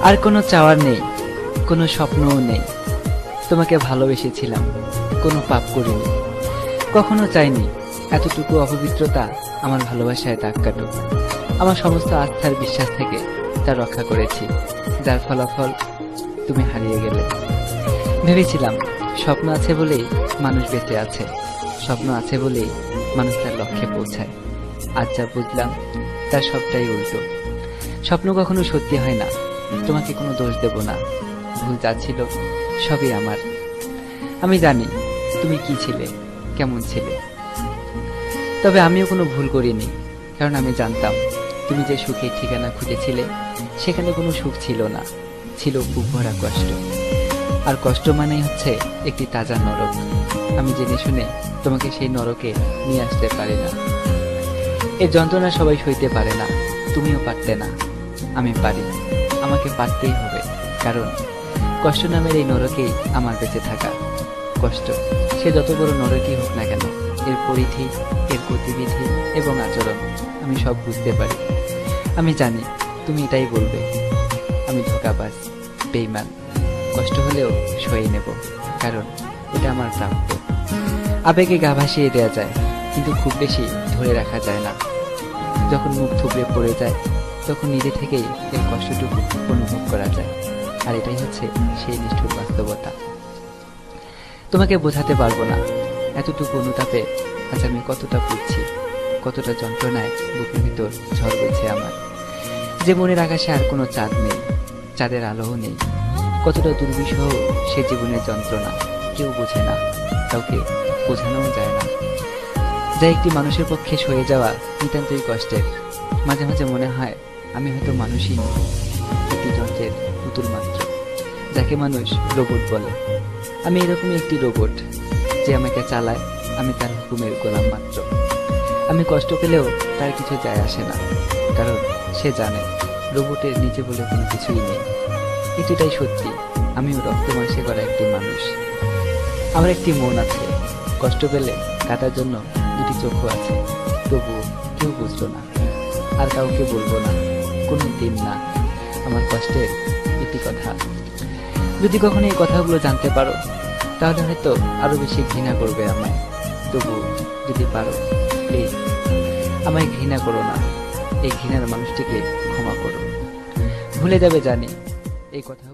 আর কোনো চাওয়ার নেই, কোনো স্বপ্নও নেই। তোমাকে ভালোবেসেছিলাম, কোনো পাপ করিনি। কখনো চাইনি এতটুকু অপবিত্রতা আমার ভালোবাসায় দাগ কাটুক। আমার সমস্ত আস্থার বিশ্বাস থেকে তা রক্ষা করেছি, যার ফলাফল তুমি হারিয়ে গেলে। ভেবেছিলাম স্বপ্ন আছে বলেই মানুষ বেঁচে আছে, স্বপ্ন আছে বলেই মানুষ তার লক্ষ্যে পৌঁছায়। আজ যা বুঝলাম তার সবটাই উল্টো। স্বপ্ন কখনো সত্যি হয় না। তোমাকে কোনো দোষ দেব না, ভুল যা ছিল সবই আমার। আমি জানি তুমি কি ছিলে, কেমন ছিলে, তবে আমিও কোনো ভুল করিনি। কারণ আমি জানতাম তুমি যে সুখের ঠিকানা খুঁজেছিলে সেখানে কোনো সুখ ছিল না, ছিল বুক ভরা কষ্ট। আর কষ্ট মানেই হচ্ছে একটি তাজা নরক। আমি জেনে শুনে তোমাকে সেই নরকে নিয়ে আসতে পারি না। এই যন্ত্রণা সবাই সইতে পারে না, তুমিও পারতে না। আমি পারি, আমাকে পারতেই হবে। কারণ কষ্ট নামের এই নরকেই আমার বেঁচে থাকা। কষ্ট সে যত বড় নরকই হোক না কেন, এর পরিধি, এর গতিবিধি এবং আচরণ আমি সব বুঝতে পারি। আমি জানি তুমি এটাই বলবে, আমি ধোঁকাবাজ, বেঈমান। কষ্ট হলেও সয়ে নেব, কারণ এটা আমার প্রাপ্য। আবেগে গা ভাসিয়ে দেওয়া যায়, কিন্তু খুব বেশি ধরে রাখা যায় না। যখন মুখ থুবড়ে পড়ে যায় তখন নিজে থেকেই এর কষ্টটুকু অনুভব করা যায়। আর এটাই হচ্ছে সেই নিষ্ঠুর বাস্তবতা। তোমাকে বোঝাতে পারবো না এতটুকু অনুতাপে আজ আমি কতটা পুড়ছি, কতটা যন্ত্রণায় বুকের ভিতর ঝড় বইছে আমার। যে মনের আকাশে আর কোনো চাঁদ নেই, চাঁদের আলোও নেই। কতটা দুর্বিষহ সে জীবনের যন্ত্রণা কেউ বোঝে না, কাউকে বোঝানোও যায় না। যা একটি মানুষের পক্ষে সয়ে যাওয়া নিতান্তই কষ্টের। মাঝে মাঝে মনে হয় আমি হয়তো মানুষই নই, একটি যন্ত্রের পুতুল মাত্র, যাকে মানুষ রোবট বলে। আমি এরকমই একটি রোবট, যে আমাকে চালায়, আমি তার হুকুমের গোলাম মাত্র। আমি কষ্ট পেলেও তার কিছু যায় আসে না, কারণ সে জানে রোবটের নিচে বলে কোনো কিছুই নেই। কিন্তু এটাই সত্যি, আমিও রক্ত মাংসে করা একটি মানুষ। আমার একটি মন আছে, কষ্ট পেলে কাটার জন্য দুটি চোখও আছে। তবুও কেউ বুঝলো না, আর কাউকে বলবো না, কোনো দিন না। আমার কষ্টের একটি কথা, যদি কখনো এই কথাগুলো জানতে পারো তাহলে হয়তো আরো বেশি ঘৃণা করবে আমায়। তবু যদি পারো প্লিজ আমায় ঘৃণা করো না, এই ঘৃণার মানুষটিকে ক্ষমা করো। ভুলে যাবে জানি এই কথা।